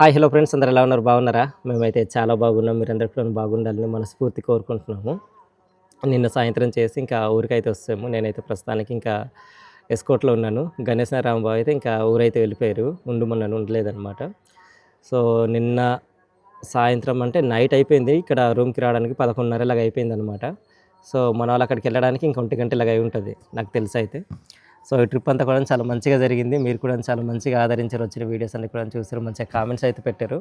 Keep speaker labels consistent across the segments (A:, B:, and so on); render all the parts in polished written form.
A: Hi hello friends, అందరూ ఎలా ఉన్నారు? బాగున్నారా? మేమైతే చాలా బాగున్నాం. మీరందరూ కూడా బాగుండాలని మనస్ఫూర్తి కోరుకుంటున్నాము. నిన్న సాయంత్రం చేసి ఇంకా ఊరికైతే వస్తాము. నేనైతే ప్రస్తుతానికి ఇంకా ఎస్కోట్లో ఉన్నాను. గణేష్ రాంబాబు అయితే ఇంకా ఊరైతే వెళ్ళిపోయారు. ఉండమన్నాను, ఉండలేదన్నమాట. సో నిన్న సాయంత్రం అంటే నైట్ అయిపోయింది. ఇక్కడ రూమ్కి రావడానికి 11:30 లాగా అయిపోయిందనమాట. సో మన వాళ్ళు అక్కడికి వెళ్ళడానికి ఇంక 1 గంట ఇలాగ అయి ఉంటుంది నాకు తెలిసి అయితే. సో ఈ ట్రిప్ అంతా కూడా చాలా మంచిగా జరిగింది. మీరు కూడా చాలా మంచిగా ఆదరించారు. వచ్చిన వీడియోస్ అన్ని కూడా చూసారు, మంచిగా కామెంట్స్ అయితే పెట్టారు.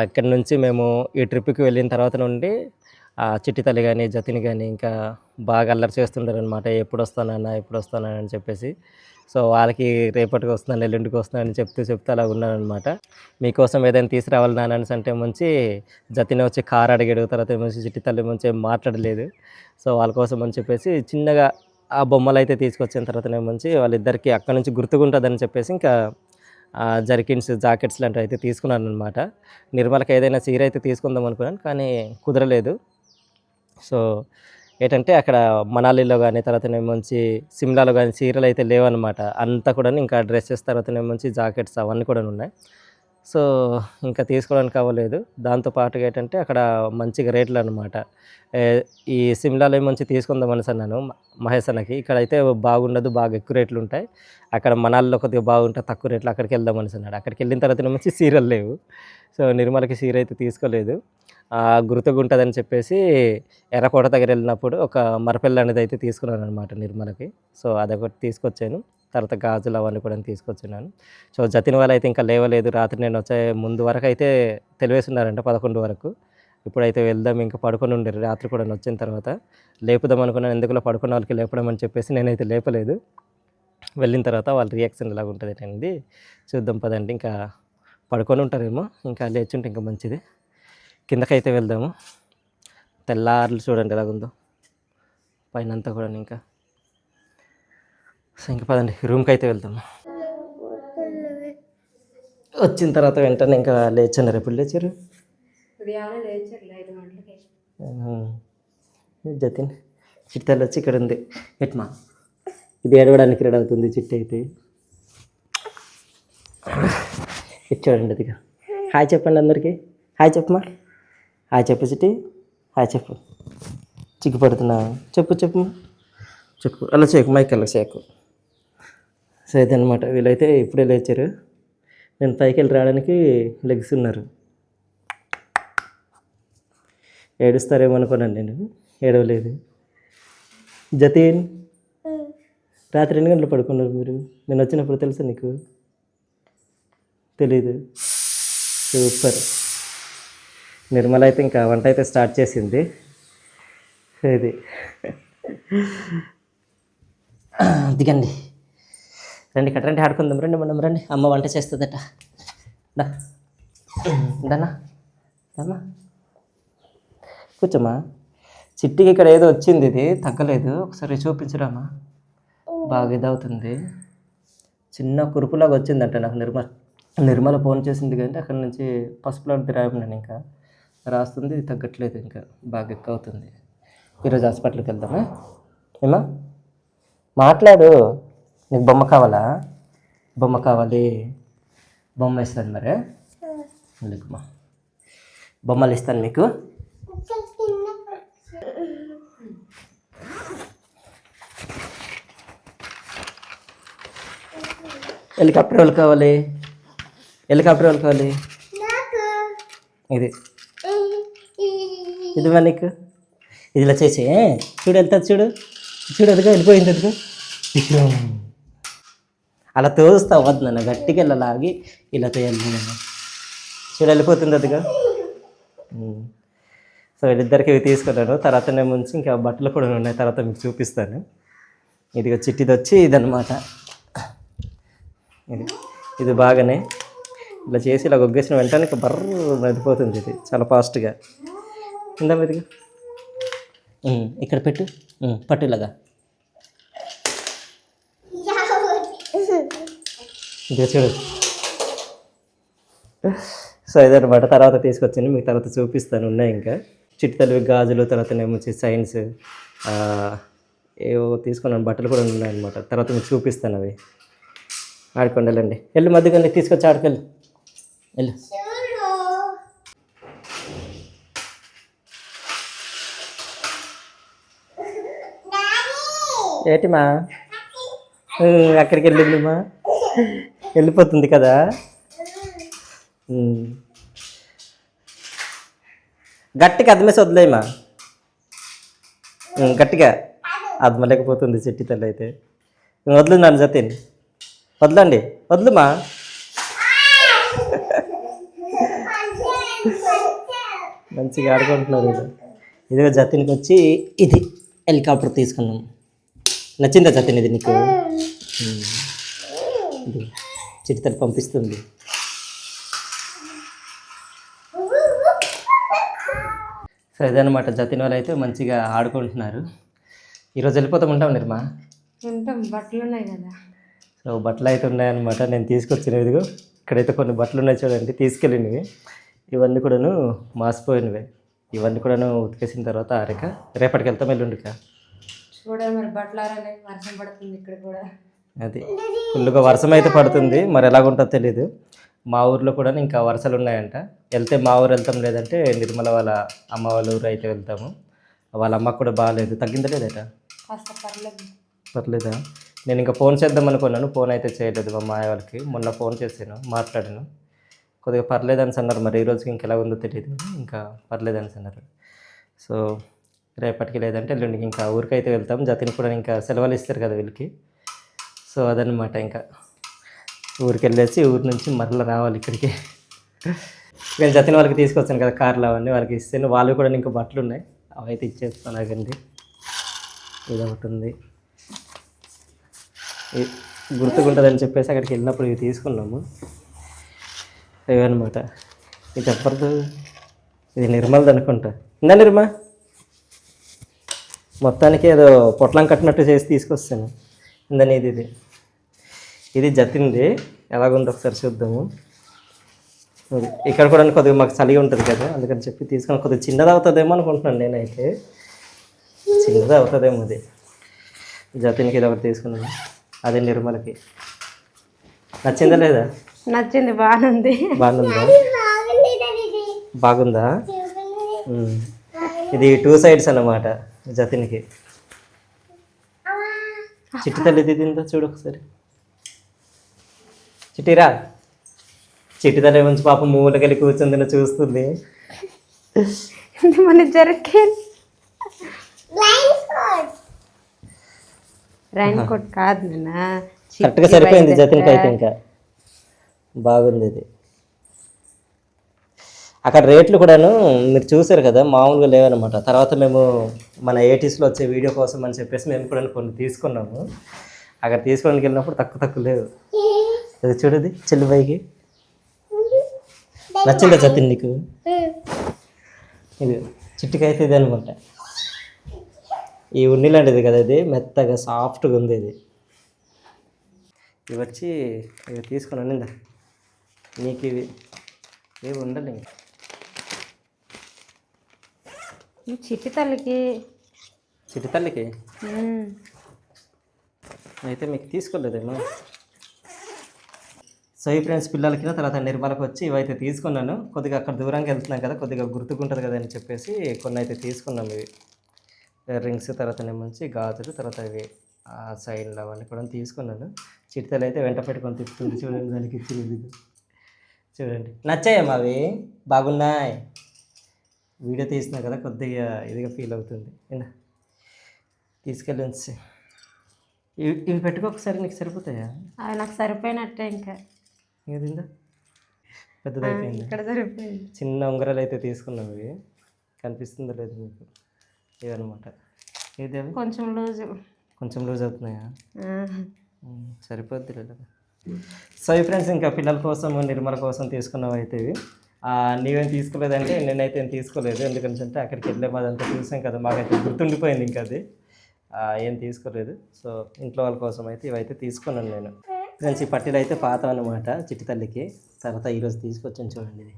A: ఇక్కడ నుంచి మేము ఈ ట్రిప్కి వెళ్ళిన తర్వాత నుండి చిట్టి తల్లి కానీ జతిని కానీ ఇంకా బాగా అల్లరి చేస్తుంటారనమాట. ఎప్పుడు వస్తానన్నా ఎప్పుడు వస్తానని అని చెప్పేసి. సో వాళ్ళకి రేపటికి వస్తున్నాను, ఎల్లుండికి వస్తున్నాను అని చెప్తూ అలా ఉన్నానమాట. మీకోసం ఏదైనా తీసుకురావాలి నాన్న అంటే మంచి జతిని వచ్చి కారు అడిగాడు. తర్వాత మంచి చిట్టి తల్లి మంచి మాట్లాడలేదు. సో వాళ్ళ కోసం అని చెప్పేసి చిన్నగా ఆ బొమ్మలు అయితే తీసుకొచ్చిన తర్వాత మంచి వాళ్ళిద్దరికి అక్కడ నుంచి గుర్తుకుంటుందని చెప్పేసి ఇంకా జర్కిన్స్ జాకెట్స్ లాంటివి అయితే తీసుకున్నాను అనమాట. నిర్మలకి ఏదైనా చీర అయితే తీసుకుందాం అనుకున్నాను, కానీ కుదరలేదు. సో ఏంటంటే అక్కడ మనాలిలో కానీ తర్వాత మంచి సిమ్లాలో కానీ చీరలు అయితే లేవన్నమాట. అంతా కూడా ఇంకా డ్రెస్సెస్ తర్వాత మంచి జాకెట్స్ అవన్నీ కూడా ఉన్నాయి. సో ఇంకా తీసుకోవడానికి అవ్వలేదు. దాంతోపాటుగా ఏంటంటే అక్కడ మంచిగా రేట్లు అనమాట. ఈ సిమ్లాలో మంచి తీసుకుందాం అనేసి అన్నాను మహేష్ అన్నకి. ఇక్కడైతే బాగుండదు, బాగా ఎక్కువ రేట్లు ఉంటాయి. అక్కడ మనాలిలో కొద్దిగా బాగుంటాయి, తక్కువ రేట్లు, అక్కడికి వెళ్దాం అనేసి అన్నాడు. అక్కడికి వెళ్ళిన తర్వాత మంచి చీరలు లేవు. సో నిర్మలకి చీర అయితే తీసుకోలేదు. గుర్తుగా ఉంటుందని చెప్పేసి ఎర్రకోట దగ్గర వెళ్ళినప్పుడు ఒక మరపెళ్ళ అనేది అయితే తీసుకున్నాను అనమాట నిర్మలకి. సో అదొకటి తీసుకొచ్చాను. తర్వాత గాజులు అవన్నీ కూడా తీసుకొచ్చున్నాను. సో జతిన్ వాళ్ళు అయితే ఇంకా లేవలేదు. రాత్రి నేను వచ్చే ముందు వరకు అయితే తెలివేస్తున్నారంట 11 వరకు. ఇప్పుడైతే వెళ్దాం, ఇంకా పడుకొని ఉండరు రాత్రి కూడా వచ్చిన తర్వాత. లేపుదాం అనుకున్నాను, ఎందుకులో పడుకున్న వాళ్ళకి లేపడం అని చెప్పేసి నేనైతే లేపలేదు. వెళ్ళిన తర్వాత వాళ్ళ రియాక్షన్ ఎలాగ ఉంటుంది అనేది చూద్దాం పదండి. ఇంకా పడుకొని ఉంటారేమో, ఇంకా లేచుంటే ఇంకా మంచిది. కిందకైతే వెళ్దాము. తెల్లార్లు చూడండి ఎలాగుందో పైన అంతా కూడా. ఇంకా సో ఇంకా పదండి రూమ్కి అయితే వెళ్తాము. వచ్చిన తర్వాత వెంటనే ఇంకా లేచారు. ఎప్పుడు లేచారు? జతిన్ చిట్టాలు వచ్చి ఇక్కడ ఉంది. ఎట్మా ఇది ఏడవడానికి రెడీ అవుతుంది చిట్టి అయితే. చూడండి అదిగా. హాయ్ చెప్పండి అందరికీ. హాయ్ చెప్పమా. హాయ్ చెప్పు చిట్టి. హాయ్ చెప్పు. చిక్కుపడుతున్నా చెప్పు చెప్పు చెప్పు. అలా చేయకు, మైక్ అలా చేయకు. సో ఇదనమాట. వీళ్ళైతే ఇప్పుడే లేచారు. నేను పైకి వెళ్ళి రావడానికి లెగ్స్ ఉన్నారు. ఏడుస్తారేమో అనుకున్నాను, నేను ఏడవలేదు. జతీన్ రాత్రి 2 గంటలు పడుకున్నారు మీరు. నేను వచ్చినప్పుడు తెలుసా నీకు? తెలీదు. సూపర్. నిర్మల అయితే ఇంకా వంట అయితే స్టార్ట్ చేసింది. ఇది దిగండి, రండి ఇక్కడ రండి, ఆడుకుందాం రండి. మనం రండి, అమ్మ వంట చేస్తుందట. దానా దామా కూర్చోమ్మా. చిట్టికి ఇక్కడ ఏదో వచ్చింది, ఇది తగ్గలేదు. ఒకసారి చూపించరామా. బాగా ఇదవుతుంది. చిన్న కురుపులాగా వచ్చిందంట నాకు. నిర్మల ఫోన్ చేసింది కానీ అక్కడ నుంచి పసుపు లాంటిది రాయమన్నాను. ఇంకా రాస్తుంది, తగ్గట్లేదు. ఇంకా బాగా ఎక్కువ అవుతుంది. ఈరోజు హాస్పిటల్కి వెళ్దామా? ఏమా మాట్లాడు. నీకు బొమ్మ కావాలా? బొమ్మ కావాలి. బొమ్మ ఇస్తాను మరి. లేకమ్మా బొమ్మలు ఇస్తాను మీకు. హెలికాప్టర్ వాళ్ళు కావాలి. హెలికాప్టర్ వాళ్ళు కావాలి. ఇది ఇది నీకు. ఇది ఇలా చేసి చూడు, వెళ్తుంది చూడు. చూడు అదిగా వెళ్ళిపోయింది. అదిగా అలా తోస్తా వద్దు నన్ను, గట్టిగా ఇలా లాగి ఇలా తోయాలి నేను. చూడు వెళ్ళిపోతుంది అదిగా. సో వీళ్ళిద్దరికి ఇవి తీసుకున్నాను. తర్వాత నేను ముంచి ఇంకా బట్టలు కూడా ఉన్నాయి, తర్వాత మీకు చూపిస్తాను. ఇదిగా చిట్టిది వచ్చి ఇదనమాట. ఇది బాగానే ఇలా చేసి ఇలా గొగ్గేసిన వెంటనే బర్ర నడిపోతుంది. ఇది చాలా ఫాస్ట్గా. ఇందా ఇదిగా ఇక్కడ పెట్టు, పట్టు ఇలాగా. ఇదిగా చూడు. సో ఇదనమాట. తర్వాత తీసుకొచ్చింది మీకు తర్వాత చూపిస్తాను. ఉన్నాయి ఇంకా చిట్టి తల్లి గాజులు, తర్వాత ఏమో సైన్స్ ఏవో తీసుకున్నాను. బట్టలు కూడా ఉన్నాయన్నమాట. తర్వాత మీకు చూపిస్తాను. అవి ఆడుకోండి, వెళ్ళండి. వెళ్ళి మధ్యగా తీసుకొచ్చి ఆడుకెళ్ళి. వెళ్ళు. ఏటిమా అక్కడికి వెళ్ళిందిమా, వెళ్ళిపోతుంది కదా. గట్టిగా అద్దమేసి వదిలేమా, గట్టిగా అద్దమలేకపోతుంది చెట్టి తల్లి అయితే. వదులు నన్ను జతిన్, వదలండి, వదులుమా. మంచిగా ఆడుకుంటున్నారు. ఇదిగో జతిన్కి వచ్చి ఇది హెలికాప్టర్ తీసుకున్నాం. నచ్చిందా జతిన్ ఇది నీకు? ఇది చిటితలు పంపిస్తుంది. సో ఇదనమాట, జతిన్ వాళ్ళు అయితే మంచిగా ఆడుకుంటున్నారు. ఈరోజు వెళ్ళిపోతాం, ఉంటాం నిర్మా.
B: ఉంటాం, బట్టలు ఉన్నాయి కదా.
A: సో బట్టలు అయితే ఉన్నాయన్నమాట, నేను తీసుకొచ్చినవి. ఇదిగో ఇక్కడైతే కొన్ని బట్టలు ఉన్నాయి చూడండి, తీసుకెళ్ళినవి. ఇవన్నీ కూడాను మాసిపోయినవే. ఇవన్నీ కూడాను ఉతికేసిన తర్వాత ఆరక రేపటికి వెళ్తాం, ఎల్లుండిక.
B: చూడాలి మరి, బట్టలు ఆరాలి, వర్షం పడుతుంది ఇక్కడ కూడా.
A: అది ఫుల్గా వర్షం అయితే పడుతుంది, మరి ఎలాగుంటుందో తెలీదు. మా ఊర్లో కూడా ఇంకా వర్షాలు ఉన్నాయంట. వెళ్తే మా ఊరు వెళ్తాం, లేదంటే నిర్మల వాళ్ళ అమ్మ వాళ్ళ ఊరు అయితే వెళ్తాము. వాళ్ళ అమ్మకు కూడా బాగాలేదు, తగ్గిందా లేదట?
B: కాస్త పర్లేదు.
A: పర్లేదా? నేను ఇంకా ఫోన్ చేద్దాం అనుకున్నాను, ఫోన్ అయితే చేయలేదు. మా మాయ వాళ్ళకి మొన్న ఫోన్ చేశాను, మాట్లాడాను. కొద్దిగా పర్లేదని అన్నారు. మరి ఈ రోజుకి ఇంకెలా ఉందో తెలియదు, ఇంకా పర్లేదని అన్నారు. సో రేపటికి లేదంటే ఎల్లుండికి ఇంకా ఊరికైతే వెళ్తాం. జతిన్ కూడా ఇంకా సెలవులు ఇస్తారు కదా వీళ్ళకి. సో అదనమాట, ఇంకా ఊరికి వెళ్ళేసి ఊరి నుంచి మరలా రావాలి ఇక్కడికి. నేను జతిన్ వాళ్ళకి తీసుకొచ్చాను కదా కార్లు, అవన్నీ వాళ్ళకి ఇస్తాను. వాళ్ళు కూడా ఇంకా బట్టలు ఉన్నాయి, అవి అయితే ఇచ్చేస్తాను. అగండి, ఇది ఒకటి ఉంది, గుర్తుకుంటుందని చెప్పేసి అక్కడికి వెళ్ళినప్పుడు ఇవి తీసుకున్నాము. ఇవన్నమాట. ఇది చెప్పదు, ఇది నిర్మల్ది అనుకుంటా. ఇందా నిర్మా, మొత్తానికి ఏదో పొట్లం కట్టినట్టు చేసి తీసుకొస్తాను. ఇందని ఇది ఇది జతిన్ది, ఎలాగుందో ఒకసారి చూద్దాము. ఇక్కడ కూడా కొద్దిగా మాకు చలిగా ఉంటుంది కదా, అందుకని చెప్పి తీసుకొని కొద్దిగా చిన్నది అవుతుందేమో అనుకుంటున్నాను నేనైతే. చిన్నది అవుతుందేమో అది. జతిన్కి ఇది ఒకటి తీసుకున్నాను, అదే నిర్మలకి. నచ్చిందా లేదా?
B: నచ్చింది, బాగుంది.
A: బాగుందా? బాగుందా? ఇది 2 సైడ్స్ అన్నమాట జతిన్కి. చిట్టి తల్లి తిందా చూడు ఒకసారి. చిట్టిరా, చిట్టి తల్లి మంచి పాపం మూలకెళ్ళి కూర్చుందని చూస్తుంది.
B: మన జరకే రైన్ కోట్ కాదు నాన్న,
A: కరెక్ట్గా సరిపోయింది జతిన్కి అయితే. ఇంకా బాగుంది ఇది. అక్కడ రేట్లు కూడాను మీరు చూసారు కదా, మామూలుగా లేవన్నమాట. తర్వాత మేము మన 80sలో వచ్చే వీడియో కోసం అని చెప్పేసి మేము కూడా కొన్ని తీసుకున్నాము. అక్కడ తీసుకోవడానికి వెళ్ళినప్పుడు తక్కువ లేవు. అది చూడది చెల్లిబాయికి. నచ్చిందా జతిన్ నీకు? ఇది చిట్టికి అయితే ఇది అనమాట. ఈ ఉన్ని లాంటిది కదా, ఇది మెత్తగా సాఫ్ట్గా ఉంది. ఇది ఇవి వచ్చి ఇవి తీసుకున్నాను. ఇందా నీకు ఇవి ఏవి ఉండాలి. ఇంకా
B: చిట్టి తల్లికి,
A: చిట్టి తల్లికి అయితే మీకు తీసుకోలేదేమో. సో ఈ ఫ్రెండ్స్, పిల్లలకి తర్వాత నిర్మలకు వచ్చి ఇవైతే తీసుకున్నాను. కొద్దిగా అక్కడ దూరంగా వెళ్తున్నాం కదా, కొద్దిగా గుర్తుకుంటుంది కదా అని చెప్పేసి కొన్ని అయితే తీసుకున్నాం. ఇవి రింగ్స్, తర్వాత మంచి గాజులు, తర్వాత ఇవి సైడ్లు అవన్నీ కూడా తీసుకున్నాను. చిట్తలు అయితే వెంట పెట్టుకొని తిప్పుతుంది చూడండి. దానికి ఇచ్చింది చూడండి. నచ్చాయమ్మా అవి? బాగున్నాయి. వీడియో తీసినా కదా, కొద్దిగా ఇదిగా ఫీల్ అవుతుంది. ఇలా తీసుకెళ్ళి ఇవి పెట్టుకో ఒకసారి, నీకు సరిపోతాయా?
B: అవి నాకు సరిపోయినట్టే. ఇంకా
A: ఏదిందా పెద్దదైపోయింది.
B: ఇక్కడ సరిపోయింది.
A: చిన్న ఉంగరాలు అయితే తీసుకున్నాం. ఇవి కనిపిస్తుందో లేదు మీకు? ఇవన్నమాట. ఇది అవి కొంచెం లూజ్ అవుతున్నాయా? సరిపోద్ది లేదా? సో ఈ ఫ్రెండ్స్, ఇంకా పిల్లల కోసం నిర్మల కోసం తీసుకున్నవి అయితే ఇవి. నీవేం తీసుకోలేదంటే నేనైతే ఏం తీసుకోలేదు. ఎందుకంటే అక్కడికి వెళ్ళే మాదంతా చూసాం కదా, మాకైతే గుర్తుండిపోయింది. ఇంకా అది ఏం తీసుకోలేదు. సో ఇంట్లో వాళ్ళ కోసం అయితే ఇవైతే తీసుకున్నాను నేను. ఫ్రెండ్స్, ఈ పట్టీలు అయితే పాత అనమాట చిట్టి తల్లికి. తర్వాత ఈరోజు తీసుకొచ్చాను చూడండి. ఇది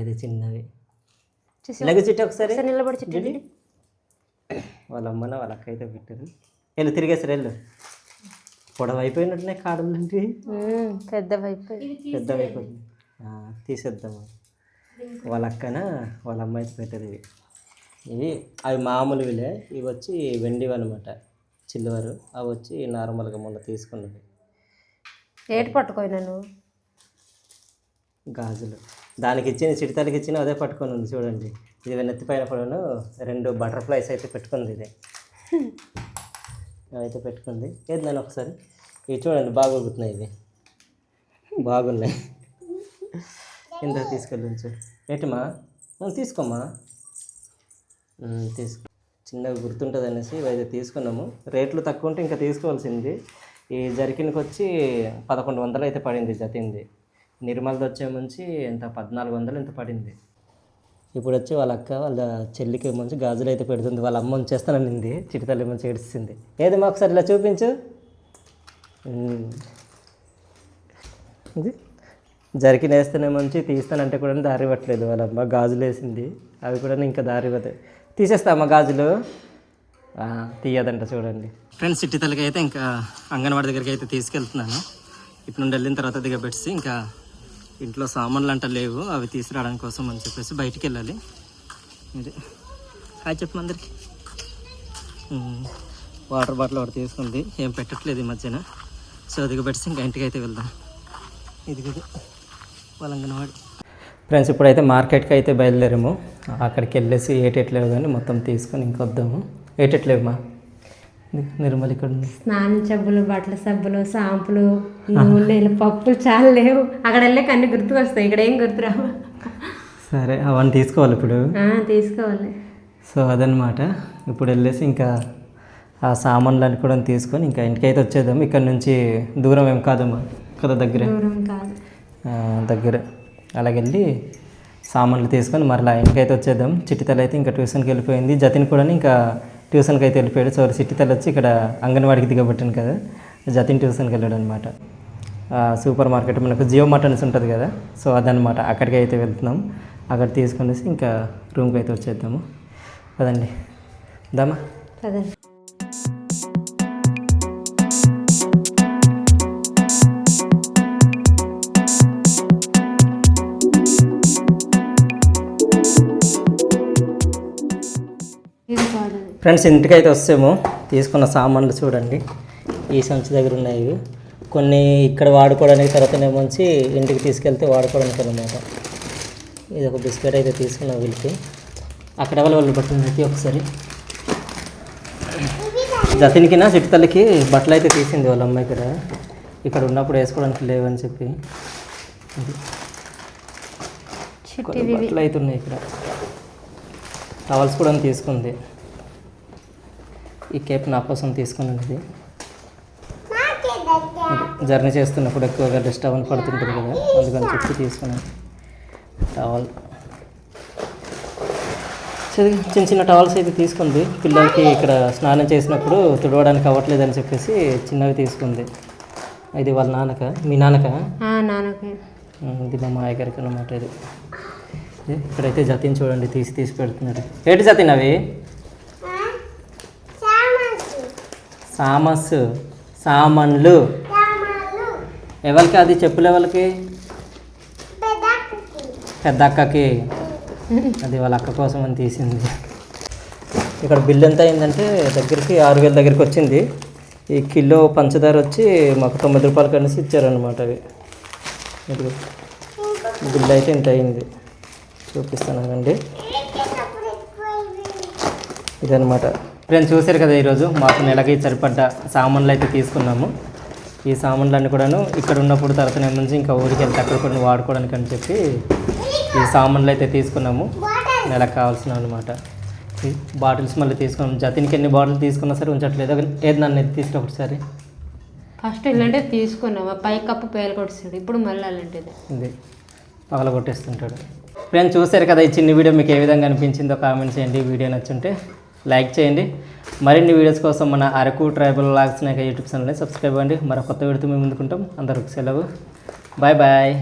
A: ఏది చిన్నవి ఇలాగ చిట్టి ఒకసారి
B: నిలబడి చిట్టి
A: వాళ్ళ అమ్మన వాళ్ళ అక్క అయితే పెట్టారు. వెళ్ళు తిరిగేసారు, వెళ్ళు. పొడవు అయిపోయినట్టునే కాడలు అంటే
B: పెద్దవైపోయింది.
A: పెద్దవైపోయింది. తీసేద్దాము. వాళ్ళ అక్కన వాళ్ళ అమ్మాయికి పెట్టేది ఇవి. అవి మామూలువిలే, ఇవి వచ్చి వెండివి అనమాట, చిల్లువారు. అవి వచ్చి నార్మల్గా మొన్న తీసుకున్నవి
B: ఏటి పట్టుకోయినా నువ్వు
A: గాజులు. దానికి ఇచ్చిన చిడతలకి ఇచ్చిన అదే పట్టుకొని ఉంది చూడండి. ఇది నెత్తిపైన కూడాను 2 బటర్ఫ్లైస్ అయితే పెట్టుకుంది. ఇది అయితే పెట్టుకుంది. ఏది నేను ఒకసారి ఇవి చూడండి, బాగా ఊగుతున్నాయి. ఇవి బాగున్నాయి. ఇంత తీసుకెళ్ళించు. ఏంటమ్మా తీసుకోమ్మా, తీసుకో. చిన్నగా గుర్తుంటుంది అనేసి ఇవైతే తీసుకున్నాము. రేట్లు తక్కువ ఉంటే ఇంకా తీసుకోవాల్సింది. ఈ జరికిన్కి వచ్చి 1100 అయితే పడింది జతింది. నిర్మల్ది వచ్చే ముంచి ఎంత 1400 ఎంత పడింది. ఇప్పుడు వచ్చి వాళ్ళ అక్క వాళ్ళ చెల్లికి మంచి గాజులు అయితే పెడుతుంది. వాళ్ళ అమ్మ ఉంచేస్తాననింది, చిటితల్లి మంచి ఏడిస్తుంది. ఏదమ్మా ఒకసారి ఇలా చూపించు. ఇది జరికిన వేస్తేనే మంచి తీస్తానంటే కూడా దారి ఇవ్వట్లేదు వాళ్ళ అమ్మ. గాజులు వేసింది, అవి కూడా ఇంకా దారి ఇవ్వదు. తీసేస్తామా గాజులు? తీయదంట చూడండి ఫ్రెండ్స్. చిట్టితల్లికి అయితే ఇంకా అంగన్వాడి దగ్గరికి అయితే తీసుకెళ్తున్నాను. ఇటు నుండి వెళ్ళిన తర్వాత దిగబెట్టి ఇంకా ఇంట్లో సామాన్లు అంట లేవు, అవి తీసుకురావడానికి కోసం అని చెప్పేసి బయటికి వెళ్ళాలి. ఇది హాయ్ చెప్పు అందరికి. వాటర్ బాటిల్ ఒకటి తీసుకుంది, ఏం పెట్టట్లేదు ఈ మధ్యన. సో దిగబెట్టి ఇంకా ఇంటికి అయితే వెళ్దాం. ఇది వాళ్ళ అంగన్వాడి. ఫ్రెండ్స్ ఇప్పుడైతే మార్కెట్కి అయితే బయలుదేరాము. అక్కడికి వెళ్ళేసి ఏటెట్లేవు కానీ మొత్తం తీసుకొని ఇంకొద్దాము. ఏటెట్లేవుమా నిర్మల్ ఇక్కడ ఉంది.
B: స్నానం సబ్బులు, బట్టల సబ్బులు, షాంపులు, నూనెలు, పప్పులు చాలా లేవు. అక్కడ వెళ్ళాక అన్ని గుర్తుకొస్తాయి, ఇక్కడ ఏం గుర్తురావు.
A: సరే అవన్నీ తీసుకోవాలి ఇప్పుడు.
B: తీసుకోవాలి.
A: సో అదనమాట. ఇప్పుడు వెళ్ళేసి ఇంకా ఆ సామాన్లు కూడా తీసుకొని ఇంకా ఇంటికైతే వచ్చేద్దాం. ఇక్కడ నుంచి దూరం ఏం కాదమ్మా కదా, దగ్గర
B: కాదు,
A: దగ్గర. అలాగెళ్ళి సామాన్లు తీసుకొని మరలా ఇంటికైతే వచ్చేద్దాం. చిట్టితల్లి అయితే ఇంకా ట్యూషన్కి వెళ్ళిపోయింది. జతిన్ కూడా ఇంకా ట్యూషన్కి అయితే వెళ్ళిపోయాడు. సో చిట్టితల్లి వచ్చి ఇక్కడ అంగన్వాడికి దిగబట్టాను కదా, జతిన్ ట్యూషన్కి వెళ్ళాడు అనమాట. సూపర్ మార్కెట్ మనకు జియో మార్ట్ అనేసి ఉంటుంది కదా, సో అదనమాట. అక్కడికి అయితే వెళ్తున్నాం. అక్కడ తీసుకొనేసి ఇంకా రూమ్కి అయితే వచ్చేద్దాము. కదండి దామా
B: కదండి.
A: ఫ్రెండ్స్ ఇంటికైతే వస్తాము. తీసుకున్న సామాన్లు చూడండి, ఈ సంచి దగ్గర ఉన్నాయి. కొన్ని ఇక్కడ వాడుకోవడానికి, తర్వాతనే మంచి ఇంటికి తీసుకెళ్తే వాడుకోవడానికి అనమాట. ఇది ఒక బిస్కెట్ అయితే తీసుకున్నాం వీళ్ళకి. అక్కడ వాళ్ళు పట్టినకి ఒకసారి జతిన్కి నా చిట్టితల్లికి బట్టలు అయితే తీసింది వాళ్ళ అమ్మాయి కూడా. ఇక్కడ ఉన్నప్పుడు వేసుకోవడానికి లేవని చెప్పి బట్టలు అయితే ఉన్నాయి. ఇక్కడ టవల్స్ కూడా తీసుకుంది. ఈ కేప్ నా కోసం తీసుకున్నది. జర్నీ చేస్తున్నప్పుడు ఎక్కువగా డస్ట్ అవన్నీ పడుతుంటుంది కదా, అందుకని చెప్పి తీసుకున్నాను టవల్. చిన్న చిన్న టవల్స్ అయితే తీసుకుంది. పిల్లలకి ఇక్కడ స్నానం చేసినప్పుడు తుడవడానికి అవ్వట్లేదని చెప్పేసి చిన్నవి తీసుకుంది. ఇది వాళ్ళ నాన్నక, మీ నాన్నక? ఇది మా మాయ గారికి అన్నమాట. ఇది ఇక్కడైతే జతిన్ చూడండి తీసి పెడుతున్నాడు. ఏంటి జతిన్ అవి? సామాన్లు. ఎవరికి అది? చెప్పులు ఎవరికి? పెద్ద అక్కకి. అది వాళ్ళ అక్క కోసం అని తీసింది. ఇక్కడ బిల్ ఎంత అయిందంటే దగ్గరికి 6000 దగ్గరికి వచ్చింది. ఈ కిలో పంచదార వచ్చి మాకు 9 రూపాయలు కలిసి ఇచ్చారనమాట. అవి ఇదిగో బిల్ అయితే ఇంత అయింది, చూపిస్తానండి. ఇదనమాట ఫ్రెండ్స్. చూసారు కదా, ఈరోజు మాకు నెలకి సరిపడ్డ సామాన్లు అయితే తీసుకున్నాము. ఈ సామాన్లన్నీ కూడాను ఇక్కడ ఉన్నప్పుడు తర్వాత నుంచి ఇంకా ఊరికి వెళ్తే అక్కడ కొన్ని వాడుకోవడానికి అని చెప్పి ఈ సామాన్లు అయితే తీసుకున్నాము. నెలకు కావాల్సిన అనమాట. ఈ బాటిల్స్ మళ్ళీ తీసుకున్నాము. జతిన్కి ఎన్ని బాటిల్స్ తీసుకున్నా సరే ఉంచట్లేదు. ఏది నన్ను ఎత్తి తీసుకు ఒకసారి.
B: ఫస్ట్ ఇలాంటివి తీసుకున్నాము, పై కప్పు పేలు కొట్టిస్తాడు. ఇప్పుడు మళ్ళీ అలాంటిది
A: ఇది పగల కొట్టేస్తుంటాడు. ఫ్రెండ్స్ చూసారు కదా, ఈ చిన్న వీడియో మీకు ఏ విధంగా అనిపించిందో కామెంట్ చేయండి. వీడియో నచ్చుంటే లైక్ చేయండి. మరిన్ని వీడియోస్ కోసం మన అరకు ట్రైబల్ వ్లాగ్స్ యూట్యూబ్ ఛానల్ని సబ్స్క్రైబ్ అవ్వండి. మరో కొత్త వీడియోతో మేము ముందుకుంటాం. అందరికి సెలవు. Bye bye.